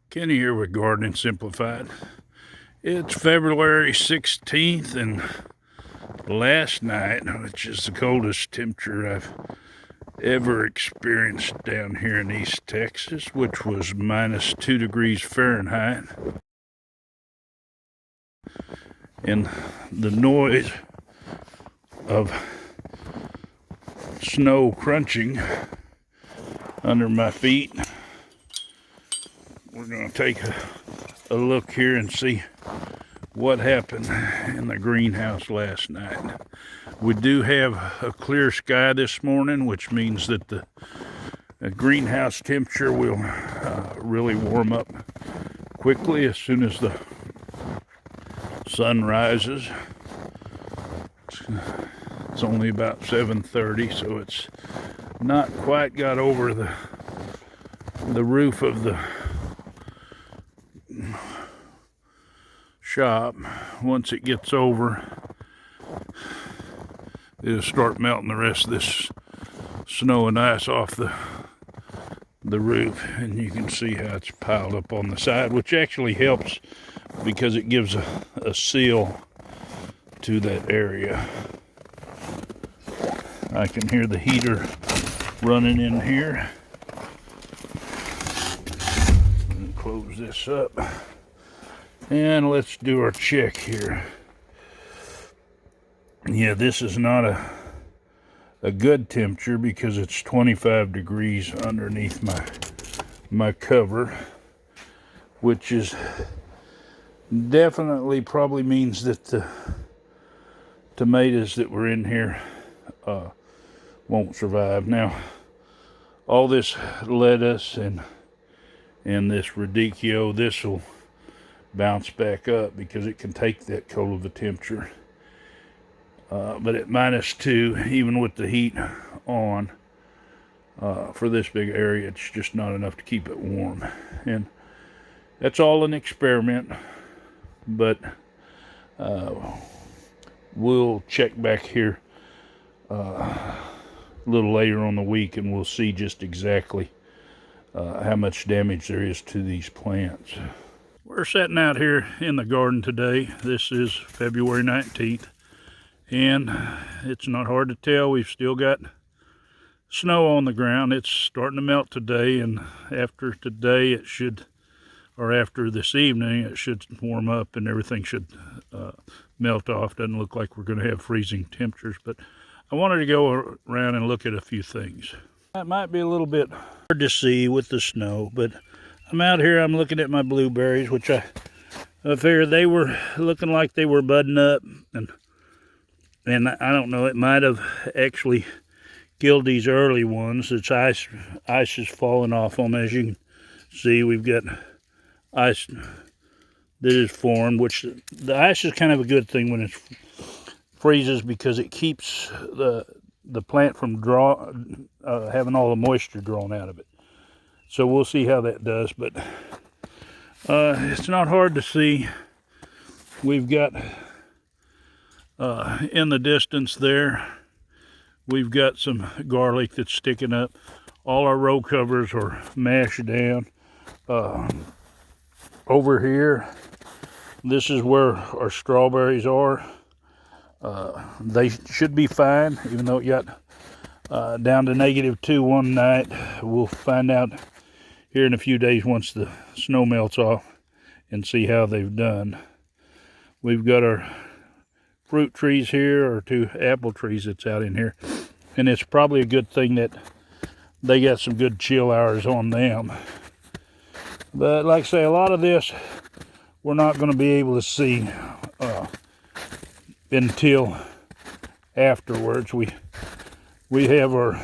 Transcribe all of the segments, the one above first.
Kenny here with Gardening Simplified. It's February 16th, and last night, which is the coldest temperature I've ever experienced down here in East Texas, which was minus 2 degrees Fahrenheit. And the noise of snow crunching under my feet. We're going to take a look here and see what happened in the greenhouse last night. We do have a clear sky this morning, which means that the greenhouse temperature will really warm up quickly as soon as the sun rises. It's only about 7:30, so it's not quite got over the roof of the shop. Once it gets over, it'll start melting the rest of this snow and ice off the roof, and you can see how it's piled up on the side, which actually helps because it gives a seal to that area. I can hear the heater running in here. Close this up and let's do our check here. Yeah, this is not a good temperature because it's 25 degrees underneath my cover, which is definitely probably means that the tomatoes that were in here won't survive. Now, all this lettuce and this radicchio, this will bounce back up because it can take that cold of a temperature. But at -2, even with the heat on, for this big area, it's just not enough to keep it warm. And that's all an experiment, but we'll check back here a little later on the week, and we'll see just exactly how much damage there is to these plants. We're sitting out here in the garden today. This is February 19th, and it's not hard to tell. We've still got snow on the ground. It's starting to melt today, and after today it should, or after this evening, it should warm up and everything should melt off. Doesn't look like we're going to have freezing temperatures, but I wanted to go around and look at a few things. That might be a little bit hard to see with the snow, but I'm out here, I'm looking at my blueberries, which I figured they were looking like they were budding up, and I don't know, it might have actually killed these early ones. It's ice is falling off them. As you can see, we've got ice that is formed, which the ice is kind of a good thing when it freezes because it keeps the plant from having all the moisture drawn out of it. So we'll see how that does, but it's not hard to see. We've got in the distance there, we've got some garlic that's sticking up. All our row covers are mashed down. Over here, this is where our strawberries are. They should be fine, even though it got down to -2 one night. We'll find out here in a few days once the snow melts off and see how they've done. We've got our fruit trees here, or 2 apple trees that's out in here, and it's probably a good thing that they got some good chill hours on them. But like I say, a lot of this we're not going to be able to see until afterwards. We have our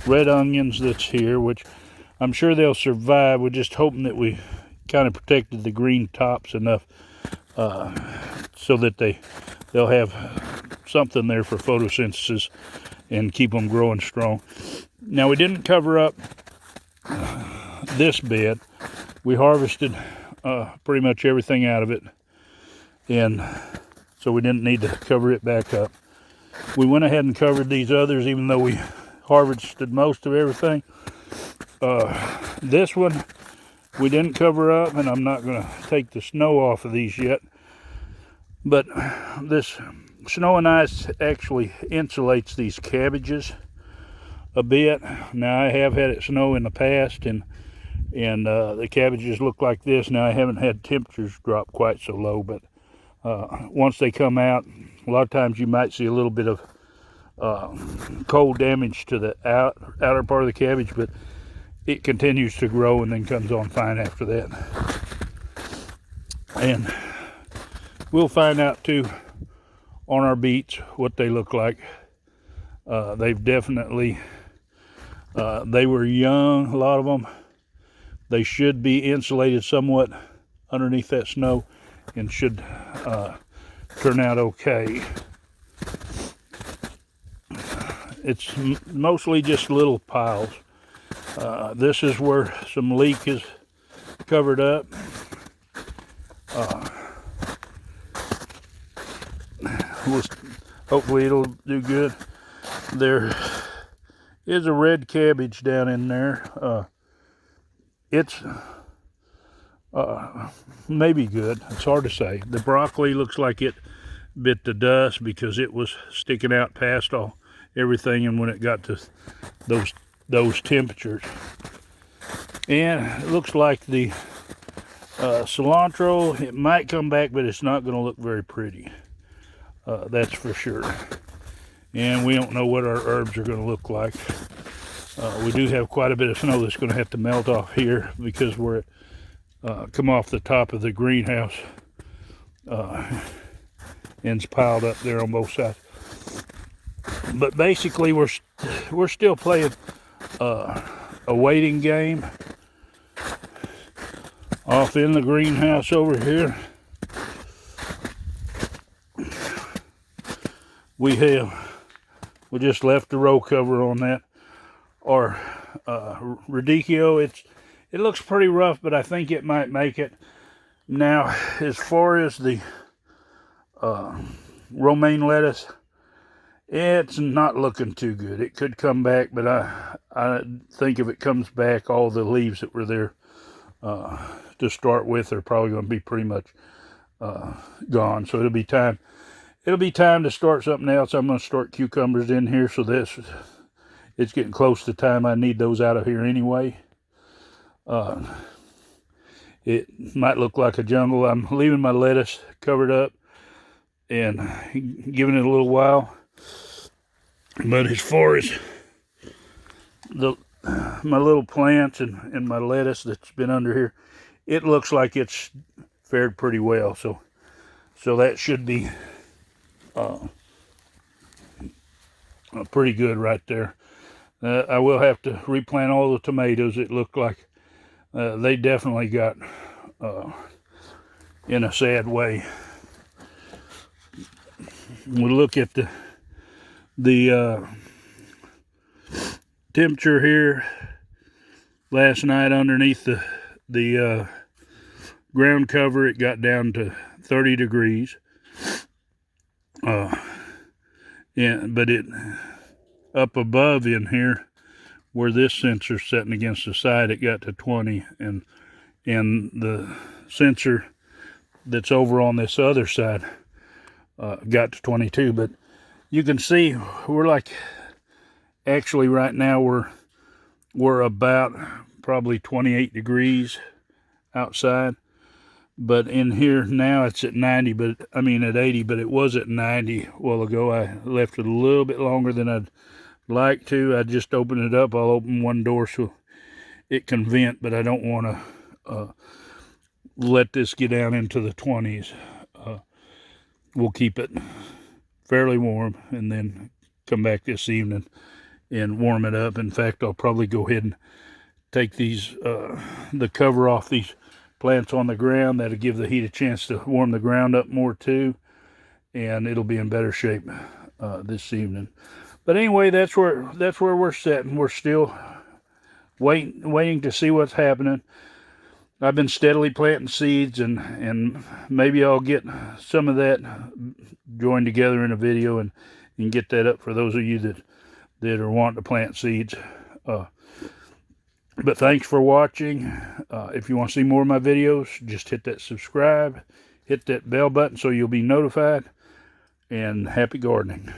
red onions that's here, which I'm sure they'll survive. We're just hoping that we kind of protected the green tops enough so that they'll have something there for photosynthesis and keep them growing strong. Now, we didn't cover up this bed. We harvested pretty much everything out of it, and so we didn't need to cover it back up. We went ahead and covered these others, even though we harvested most of everything. This one we didn't cover up, and I'm not going to take the snow off of these yet. But this snow and ice actually insulates these cabbages a bit. Now, I have had it snow in the past, and the cabbages look like this. Now, I haven't had temperatures drop quite so low, but once they come out, a lot of times you might see a little bit of cold damage to the outer part of the cabbage, but it continues to grow and then comes on fine after that. And we'll find out too on our beets what they look like. They've definitely, they were young, a lot of them. They should be insulated somewhat underneath that snow and should turn out okay. It's mostly just little piles. This is where some leek is covered up. Hopefully it'll do good. There is a red cabbage down in there. It's maybe good. It's hard to say. The broccoli looks like it bit the dust because it was sticking out past everything, and when it got to those temperatures. And it looks like the cilantro, it might come back, but it's not going to look very pretty. That's for sure. And we don't know what our herbs are going to look like. We do have quite a bit of snow that's going to have to melt off here because we're come off the top of the greenhouse. And it's piled up there on both sides. But basically, we're still playing a waiting game off in the greenhouse over here. We just left the row cover on that, or radicchio. It looks pretty rough, but I think it might make it. Now, as far as the romaine lettuce, it's not looking too good. It could come back, but I think if it comes back, all the leaves that were there to start with are probably going to be pretty much gone. So it'll be time. It'll be time to start something else. I'm going to start cucumbers in here. So it's getting close to time. I need those out of here anyway. It might look like a jungle. I'm leaving my lettuce covered up and giving it a little while. But as far as my little plants and my lettuce that's been under here, it looks like it's fared pretty well. So that should be pretty good right there. I will have to replant all the tomatoes. It looked like they definitely got in a sad way. We'll look at the temperature here last night underneath the ground cover. It got down to 30 degrees. But it up above in here where this sensor's sitting against the side, it got to 20, and the sensor that's over on this other side got to 22. But you can see we're like, actually right now we're about probably 28 degrees outside, but in here now it's at 90, but I mean at 80, but it was at 90 a while ago. I left it a little bit longer than I'd like to. I just opened it up. I'll open one door so it can vent, but I don't want to let this get down into the 20s. We'll keep it fairly warm and then come back this evening and warm it up. In fact, I'll probably go ahead and take these the cover off these plants on the ground. That'll give the heat a chance to warm the ground up more too, and it'll be in better shape this evening. But anyway, that's where we're sitting. We're still waiting to see what's happening. I've been steadily planting seeds, and maybe I'll get some of that joined together in a video and get that up for those of you that are wanting to plant seeds. But thanks for watching. If you want to see more of my videos, just hit that subscribe, hit that bell button so you'll be notified, and happy gardening.